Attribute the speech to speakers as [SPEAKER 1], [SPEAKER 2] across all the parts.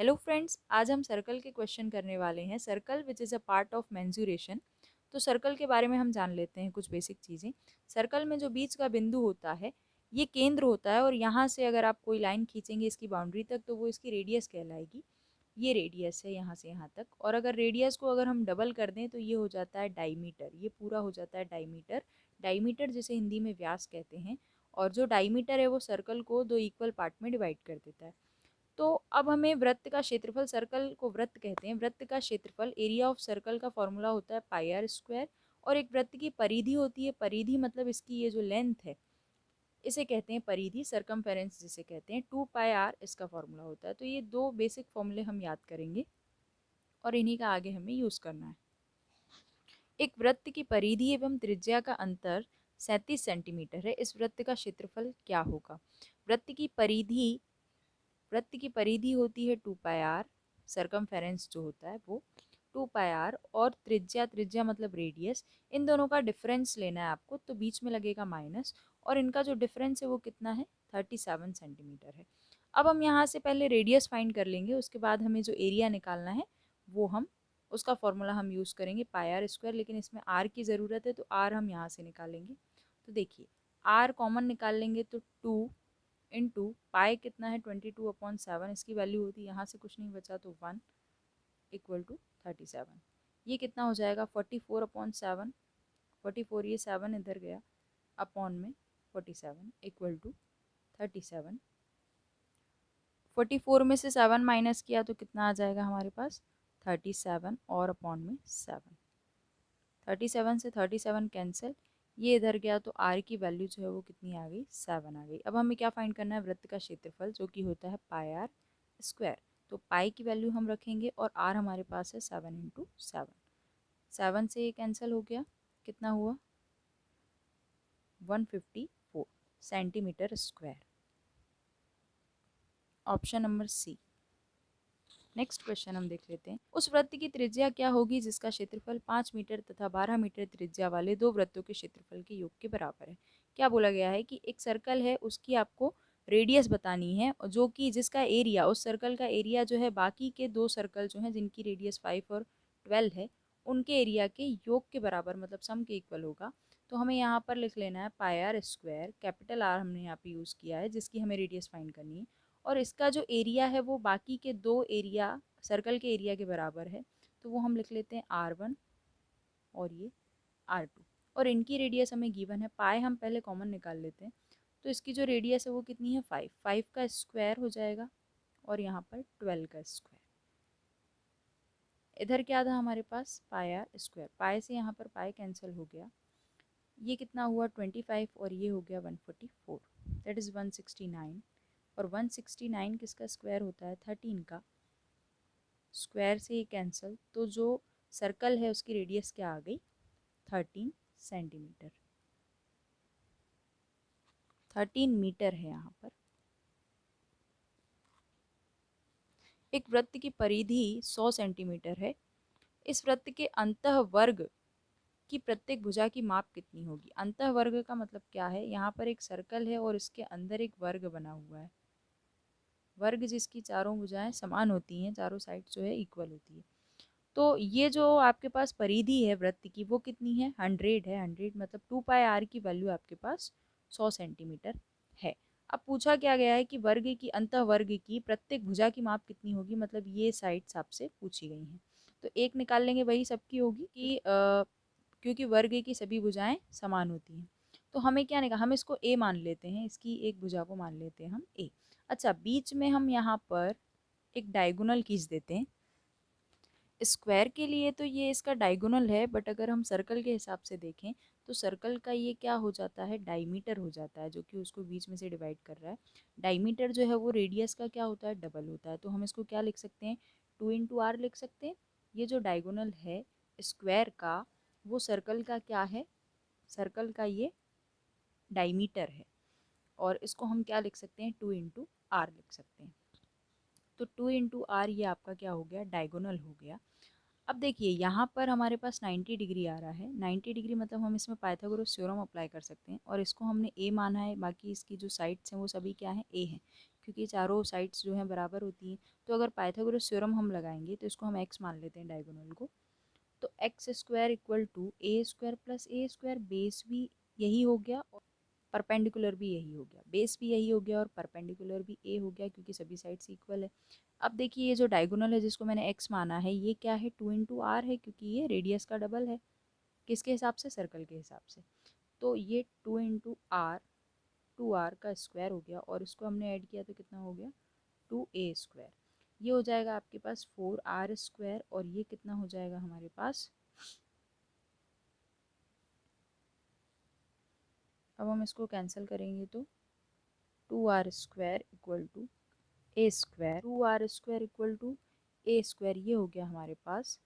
[SPEAKER 1] Hello friends, आज हम circle के क्वेश्चन करने वाले हैं। Circle which is a part of mensuration. तो सर्कल के बारे में हम जान लेते हैं कुछ बेसिक चीज़ें। सर्कल में जो बीच का बिंदु होता है ये केंद्र होता है और यहाँ से अगर आप कोई लाइन खींचेंगे इसकी बाउंड्री तक तो वो इसकी रेडियस कहलाएगी। ये रेडियस है यहाँ से यहाँ तक, और अगर रेडियस को अगर हम डबल कर दें तो ये हो जाता है डाईमीटर। ये पूरा हो जाता है डाईमीटर। डाईमीटर जिसे हिंदी में व्यास कहते हैं, और जो डाईमीटर है वो सर्कल को दो इक्वल पार्ट में डिवाइड कर देता है। तो अब हमें वृत्त का क्षेत्रफल, सर्कल को वृत्त कहते हैं, वृत्त का क्षेत्रफल एरिया ऑफ सर्कल का फॉर्मूला होता है पाई आर स्क्वायर। और एक वृत्त की परिधि होती है, परिधि मतलब इसकी ये जो लेंथ है इसे कहते हैं परिधि, सरकमफेरेंस जिसे कहते हैं, 2 पाई आर इसका फॉर्मूला होता है। तो ये दो बेसिक फॉर्मूले हम याद करेंगे और इन्हीं का आगे हमें यूज करना है। एक वृत्त की परिधि एवं त्रिज्या का अंतर 37 सेंटीमीटर है। इस वृत्त का क्षेत्रफल क्या होगा? वृत्त की परिधि होती है 2 पाई आर, सरकमफेरेंस जो होता है वो 2 पाई आर, और त्रिज्या, त्रिज्या मतलब रेडियस। इन दोनों का डिफरेंस लेना है आपको, तो बीच में लगेगा माइनस, और इनका जो डिफरेंस है वो कितना है? 37 सेंटीमीटर है। अब हम यहाँ से पहले रेडियस फाइंड कर लेंगे, उसके बाद हमें जो एरिया निकालना है वो हम उसका फॉर्मूला हम यूज़ करेंगे पाई आर स्क्वायर, लेकिन इसमें आर की ज़रूरत है तो आर हम यहाँ से निकालेंगे। तो देखिए, आर कॉमन निकाल लेंगे तो 2 इंटू पाई कितना है 22/7, इसकी वैल्यू होती है, यहाँ से कुछ नहीं बचा तो 1 इक्वल टू 37। ये कितना हो जाएगा? 44/7, 44 ये 7 इधर गया, अपॉन में 47 इक्वल टू 37। 44 में से 7 माइनस किया तो कितना आ जाएगा हमारे पास? 37 और अपॉन में 7। 37 से 37 कैंसिल, ये इधर गया तो आर की वैल्यू जो है वो कितनी आ गई? 7 आ गई। अब हमें क्या फाइंड करना है? वृत्त का क्षेत्रफल जो कि होता है पाई आर स्क्वायर। तो पाई की वैल्यू हम रखेंगे और आर हमारे पास है 7 इंटू 7। 7 से ये कैंसिल हो गया, कितना हुआ? 154 centimetre square. Option number C. Next question हम देख लेते हैं। उस वृत्त की त्रिज्या क्या होगी जिसका क्षेत्रफल 5 मीटर तथा 12 मीटर त्रिज्या वाले दो वृत्तों के क्षेत्रफल के योग के बराबर है? क्या बोला गया है कि एक सर्कल है, उसकी आपको रेडियस बतानी है, और जो कि जिसका एरिया, उस सर्कल का एरिया जो है बाकी के दो सर्कल जो हैं जिनकी रेडियस 5 और 12 है उनके एरिया के योग के बराबर, मतलब सम के इक्वल होगा। तो हमें यहाँ पर लिख लेना है पाई आर स्क्वायर, कैपिटल आर हमने यहाँ पे यूज़ किया है जिसकी हमें रेडियस फाइंड करनी है, और इसका जो एरिया है वो बाकी के दो एरिया, सर्कल के एरिया के बराबर है। तो वो हम लिख लेते हैं R1 और ये R2, और इनकी रेडियस हमें गिवन है। पाए हम पहले कॉमन निकाल लेते हैं, तो इसकी जो रेडियस है वो कितनी है? 5। 5 का स्क्वायर हो जाएगा और यहाँ पर 12 का स्क्वायर। इधर क्या था हमारे पास? पाई आर स्क्वायर। पाए से यहाँ पर पाए कैंसिल हो गया, ये कितना हुआ? 25, और ये हो गया 144, दैट इज़ 169। और 169 किसका स्क्वायर होता है? 13 का। स्क्वायर से ही कैंसिल, तो जो सर्कल है उसकी रेडियस क्या आ गई? 13 सेंटीमीटर। 13 मीटर है यहाँ पर। एक वृत्त की परिधि 100 सेंटीमीटर है। इस वृत्त के अंतः वर्ग की प्रत्येक भुजा की माप कितनी होगी? अंतः वर्ग का मतलब क्या है? यहाँ पर एक सर्कल है और इसके अंदर एक वर्ग बना हुआ है, वर्ग जिसकी चारों भुजाएं समान होती हैं, चारों साइड जो है इक्वल होती है। तो ये जो आपके पास परिधि है वृत्त की वो कितनी है? 100 है। 100 मतलब 2 पाई आर की वैल्यू आपके पास 100 सेंटीमीटर है। अब पूछा क्या गया है कि वर्ग की, अंतः वर्ग की प्रत्येक भुजा की माप कितनी होगी, मतलब ये साइड्स आपसे पूछी गई हैं। तो एक निकाल लेंगे, वही सबकी होगी कि क्योंकि वर्ग की सभी भुजाएं समान होती हैं। तो हमें क्या निकाल, हम इसको ए मान लेते हैं, इसकी एक भुजा को मान लेते हैं हम ए। अच्छा, बीच में हम यहाँ पर एक डायगोनल खींच देते हैं। स्क्वायर के लिए तो ये इसका डायगोनल है, बट अगर हम सर्कल के हिसाब से देखें तो सर्कल का ये क्या हो जाता है? डायमीटर हो जाता है, जो कि उसको बीच में से डिवाइड कर रहा है। डायमीटर जो है वो रेडियस का क्या होता है? डबल होता है। तो हम इसको क्या लिख सकते हैं? 2 इंटू आर लिख सकते हैं। ये जो डायगोनल है स्क्वायर का वो सर्कल का क्या है? सर्कल का ये डायमीटर है, और इसको हम क्या लिख सकते हैं? 2 इंटू आर लिख सकते हैं। तो 2 इंटू आर ये आपका क्या हो गया? डायगोनल हो गया। अब देखिए यहाँ पर हमारे पास 90 डिग्री आ रहा है। 90 डिग्री मतलब हम इसमें पाइथागोरस थ्योरम अप्लाई कर सकते हैं, और इसको हमने ए माना है, बाकी इसकी जो साइड्स हैं वो सभी क्या हैं? ए हैं, क्योंकि चारों साइड्स जो हैं बराबर होती हैं। तो अगर पाइथागोरस थ्योरम हम लगाएंगे तो इसको हम x मान लेते हैं डायगोनल को, तो X square equal to A square plus A square, base भी यही हो गया और परपेंडिकुलर भी यही हो गया, बेस भी यही हो गया और परपेंडिकुलर भी ए हो गया क्योंकि सभी साइड्स इक्वल है। अब देखिए ये जो डायगोनल है जिसको मैंने एक्स माना है ये क्या है, 2 × r है क्योंकि ये रेडियस का डबल है। किसके हिसाब से, सर्कल के हिसाब से। तो ये 2 × r, 2r का स्क्वायर हो गया और इसको हमने ऐड किया तो कितना हो गया, 2a स्क्वायर। ये हो जाएगा आपके पास 4r स्क्वायर और ये कितना हो जाएगा हमारे पास, अब हम इसको कैंसिल करेंगे तो 2r square equal to A square, 2r square equal to A square, ये हो गया हमारे पास।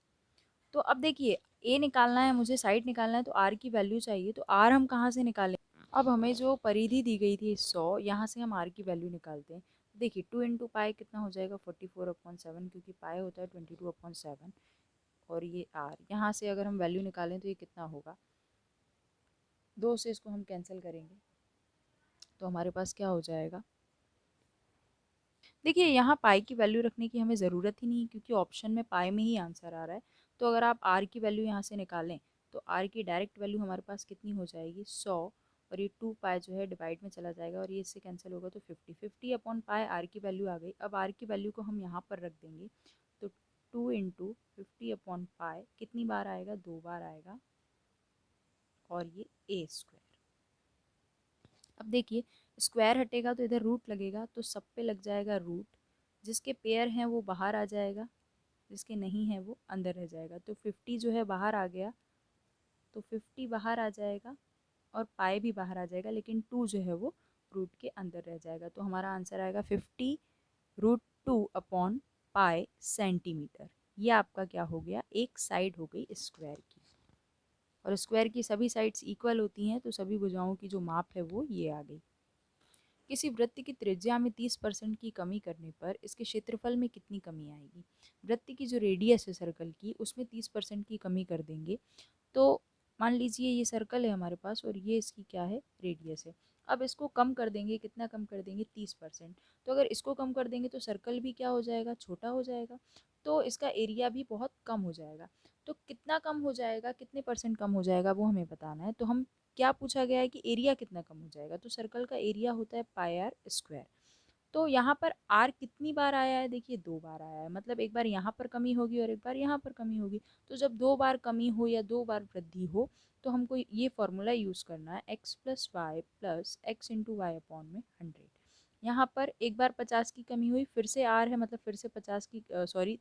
[SPEAKER 1] तो अब देखिए ए निकालना है मुझे, साइड निकालना है, तो आर की वैल्यू चाहिए, तो आर हम कहाँ से निकालें। अब हमें जो परिधि दी गई थी 100, यहाँ से हम आर की वैल्यू निकालते हैं। देखिए 2 × पाई कितना हो जाएगा, 44/7, क्योंकि पाई होता है 22/7 और ये आर, यहाँ से अगर हम वैल्यू निकालें तो ये कितना होगा, 2 से इसको हम कैंसिल करेंगे तो हमारे पास क्या हो जाएगा। देखिए यहाँ पाई की वैल्यू रखने की हमें ज़रूरत ही नहीं क्योंकि ऑप्शन में पाई में ही आंसर आ रहा है। तो अगर आप आर की वैल्यू यहाँ से निकालें तो आर की डायरेक्ट वैल्यू हमारे पास कितनी हो जाएगी, 100, और ये 2 पाई जो है डिवाइड में चला जाएगा और ये इससे कैंसिल होगा तो 50/पाई आर की वैल्यू आ गई। अब आर की वैल्यू को हम यहाँ पर रख देंगे तो 2 × 50/पाई कितनी बार आएगा, 2 बार आएगा और ये ए स्क्वायर। अब देखिए स्क्वायर हटेगा तो इधर रूट लगेगा तो सब पे लग जाएगा रूट, जिसके पेयर हैं वो बाहर आ जाएगा, जिसके नहीं है वो अंदर रह जाएगा। तो 50 जो है बाहर आ गया, तो 50 बाहर आ जाएगा और पाई भी बाहर आ जाएगा, लेकिन 2 जो है वो रूट के अंदर रह जाएगा। तो हमारा आंसर आएगा 50√2/पाई सेंटीमीटर। ये आपका क्या हो गया, एक साइड हो गई स्क्वायर की, और स्क्वायर की सभी साइड्स इक्वल होती हैं तो सभी भुजाओं की जो माप है वो ये आ गई। किसी वृत्त की त्रिज्या में 30% की कमी करने पर इसके क्षेत्रफल में कितनी कमी आएगी। वृत्त की जो रेडियस है सर्कल की उसमें 30% की कमी कर देंगे तो मान लीजिए ये सर्कल है हमारे पास और ये इसकी क्या है, रेडियस है। अब इसको कम कर देंगे, कितना कम कर देंगे, 30%। तो अगर इसको कम कर देंगे तो सर्कल भी क्या हो जाएगा, छोटा हो जाएगा, तो इसका एरिया भी बहुत कम हो जाएगा। तो कितना कम हो जाएगा, कितने परसेंट कम हो जाएगा वो हमें बताना है। तो हम क्या पूछा गया है कि एरिया कितना कम हो जाएगा, तो सर्कल का एरिया होता है पाई आर स्क्वायर। तो यहाँ पर आर कितनी बार आया है, देखिए 2 बार आया है, मतलब एक बार यहाँ पर कमी होगी और एक बार यहाँ पर कमी होगी। तो जब 2 बार कमी हो या 2 बार वृद्धि हो तो हमको ये फॉर्मूला यूज़ करना है, x + y + x × y/100। यहाँ पर एक बार 50 की कमी हुई, फिर से आर है, मतलब फिर से 50 की सॉरी,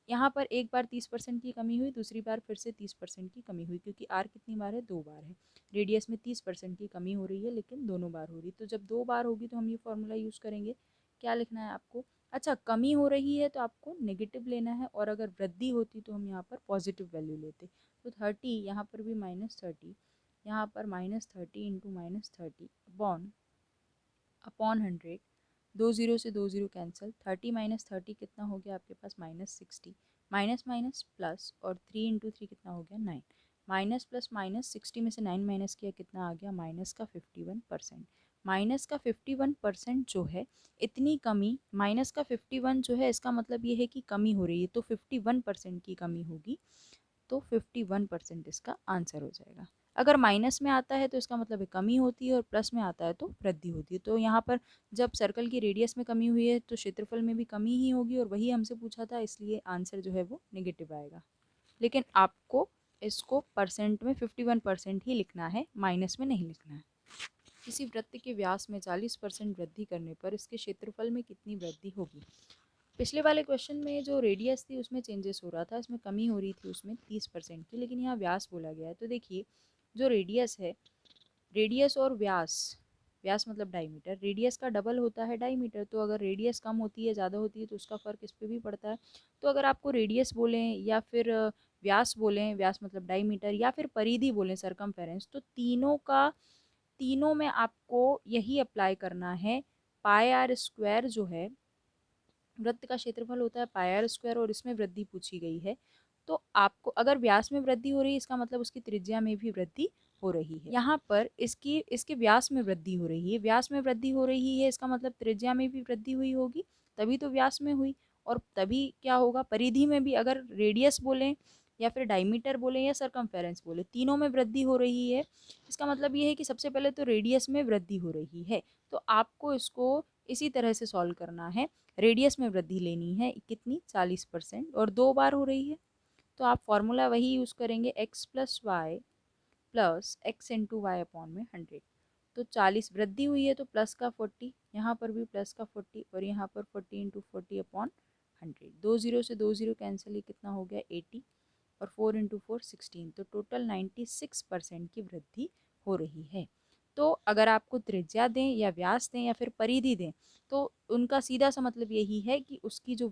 [SPEAKER 1] यहाँ पर एक बार 30% की कमी हुई, दूसरी बार फिर से 30% की कमी हुई, क्योंकि आर कितनी बार है, 2 बार है। रेडियस में 30% की कमी हो रही है लेकिन दोनों बार हो रही है, तो जब 2 बार होगी तो हम ये फॉर्मूला यूज़ करेंगे। क्या लिखना है आपको, अच्छा कमी हो रही है तो आपको नेगेटिव लेना है, और अगर वृद्धि होती तो हम यहाँ पर पॉजिटिव वैल्यू लेते। तो 30, यहाँ पर भी -30, यहाँ पर -30 × -30 अपॉन 100, 2 0 से 2 0 कैंसिल, 30 - 30 कितना हो गया आपके पास, -60, माइनस माइनस प्लस, और 3 × 3 कितना हो गया, 9, माइनस प्लस माइनस, 60 में से 9 माइनस किया कितना आ गया, माइनस का 51%। माइनस का 51% जो है, इतनी कमी, माइनस का 51 जो है इसका मतलब ये है कि कमी हो रही है, तो 51% की कमी होगी, तो 51% इसका आंसर हो जाएगा। अगर माइनस में आता है तो इसका मतलब है कमी होती है, और प्लस में आता है तो वृद्धि होती है। तो यहाँ पर जब सर्कल की रेडियस में कमी हुई है तो क्षेत्रफल में भी कमी ही होगी, और वही हमसे पूछा था, इसलिए आंसर जो है वो नेगेटिव आएगा। लेकिन आपको इसको परसेंट में 51% ही लिखना है, माइनस में नहीं लिखना है। किसी वृत्त के व्यास में 40% वृद्धि करने पर इसके क्षेत्रफल में कितनी वृद्धि होगी। पिछले वाले क्वेश्चन में जो रेडियस थी उसमें चेंजेस हो रहा था, इसमें कमी हो रही थी उसमें 30% की, लेकिन यहाँ व्यास बोला गया है। तो देखिए जो रेडियस है, रेडियस और व्यास, व्यास मतलब डायमीटर, रेडियस का डबल होता है डायमीटर, तो अगर रेडियस कम होती है ज़्यादा होती है तो उसका फ़र्क इस पर भी पड़ता है। तो अगर आपको रेडियस बोलें या फिर व्यास बोलें, व्यास मतलब डायमीटर, या फिर परिधि बोलें सरकमफेरेंस, तो तीनों में आपको यही अप्लाई करना है। पाई आर स्क्वायर जो है, वृत्त का क्षेत्रफल होता है पाई आर स्क्वायर, और इसमें वृद्धि पूछी गई है। तो आपको अगर व्यास में वृद्धि हो रही है इसका मतलब उसकी त्रिज्या में भी वृद्धि हो रही है। यहाँ पर इसके व्यास में वृद्धि हो रही है, व्यास में वृद्धि हो रही है इसका मतलब त्रिज्या में भी वृद्धि हुई होगी, तभी तो व्यास में हुई। और तभी क्या होगा, परिधि में भी अगर रेडियस बोलें या फिर डायमीटर बोलें या सरकमफेरेंस बोले, तीनों में वृद्धि हो रही है। इसका मतलब ये है कि सबसे पहले तो रेडियस में वृद्धि हो रही है, तो आपको इसको इसी तरह से सॉल्व करना है। रेडियस में वृद्धि लेनी है कितनी, 40%, और 2 बार हो रही है, तो आप फॉर्मूला वही यूज़ करेंगे, x plus Y plus X into Y upon में 100। तो 40 वृद्धि हुई है तो प्लस का 40, यहाँ पर भी प्लस का 40 और यहाँ पर 40 इंटू 40 अपॉन 100। 2 जीरो से 2 जीरो कैंसिल, ये कितना हो गया 80, और 4 इंटू 4 16, तो टोटल 96% की वृद्धि हो रही है। तो अगर आपको त्रिज्या दें या व्यास दें या फिर परिधि दें, तो उनका सीधा सा मतलब यही है कि उसकी जो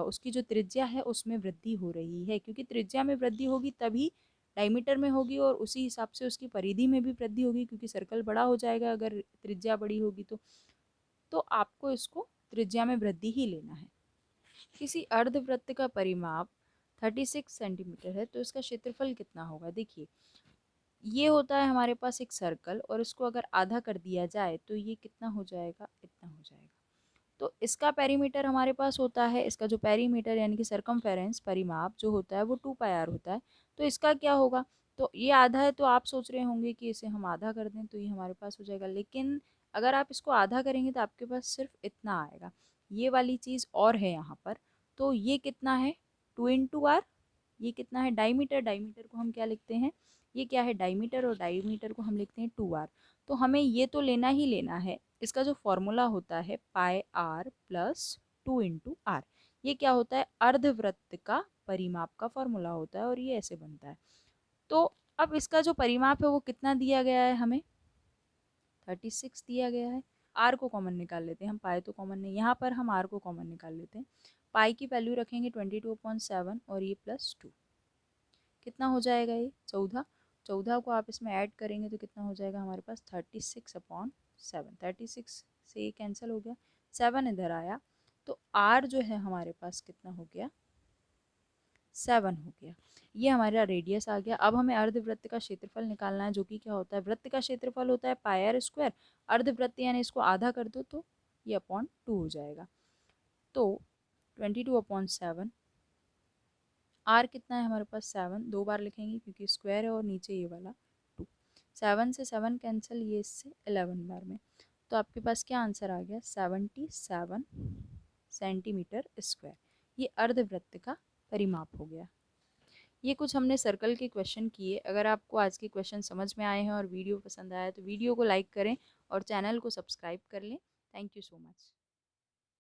[SPEAKER 1] उसकी जो त्रिज्या है उसमें वृद्धि हो रही है, क्योंकि त्रिज्या में वृद्धि होगी तभी डायमीटर में होगी, और उसी हिसाब से उसकी परिधि में भी वृद्धि होगी, क्योंकि सर्कल बड़ा हो जाएगा अगर त्रिज्या बड़ी होगी तो आपको इसको त्रिज्या में वृद्धि ही लेना है। किसी अर्धवृत्त का परिमाप 36 सेंटीमीटर है, तो इसका क्षेत्रफल कितना होगा। देखिए, ये होता है हमारे पास एक सर्कल, और इसको अगर आधा कर दिया जाए तो ये कितना हो जाएगा, इतना हो जाएगा। तो इसका पेरीमीटर हमारे पास होता है, इसका जो पेरीमीटर यानी कि सरकमफेरेंस परिमाप जो होता है वो 2πr होता है। तो इसका क्या होगा, तो ये आधा है, तो आप सोच रहे होंगे कि इसे हम आधा कर दें तो ये हमारे पास हो जाएगा, लेकिन अगर आप इसको आधा करेंगे तो आपके पास सिर्फ इतना आएगा। ये वाली चीज़ और है यहाँ पर, तो ये कितना है 2 इंटू आर, ये कितना है डायमीटर, डायमीटर को हम क्या लिखते हैं, ये क्या है डायमीटर, और डायमीटर को हम लिखते हैं 2r। तो हमें ये तो लेना ही लेना है, इसका जो फॉर्मूला होता है पाई आर प्लस 2 इंटू आर, ये क्या होता है अर्धवृत्त का परिमाप का फॉर्मूला होता है, और ये ऐसे बनता है। तो अब इसका जो परिमाप है वो कितना दिया गया है हमें, 36 दिया गया है। आर को कॉमन निकाल लेते हैं हम, पाई तो कॉमन नहीं, यहाँ पर हम आर को कॉमन निकाल लेते हैं। पाई की वैल्यू रखेंगे 22/7 और ये +2, कितना हो जाएगा ये 14। 14 को आप इसमें ऐड करेंगे तो कितना हो जाएगा हमारे पास 36/7। 36 से ये कैंसिल हो गया, 7 इधर आया, तो आर जो है हमारे पास कितना हो गया 7 हो गया। ये हमारा रेडियस आ गया। अब हमें अर्धवृत्त का क्षेत्रफल निकालना है, जो कि क्या होता है, वृत्त का क्षेत्रफल होता है πr², अर्धवृत्त यानी इसको आधा कर दो तो ये अपॉन 2 हो जाएगा। तो 22/7, आर कितना है हमारे पास 7, 2 बार लिखेंगे क्योंकि स्क्वायर है, और नीचे ये वाला 2, 7 से 7 कैंसिल, ये इससे 11 बार में, तो आपके पास क्या आंसर आ गया 77 सेंटीमीटर स्क्वायर। ये अर्धवृत्त का परिमाप हो गया। ये कुछ हमने सर्कल के क्वेश्चन किए। अगर आपको आज के क्वेश्चन समझ में आए हैं और वीडियो पसंद आया तो वीडियो को लाइक करें और चैनल को सब्सक्राइब कर लें। Thank you so much.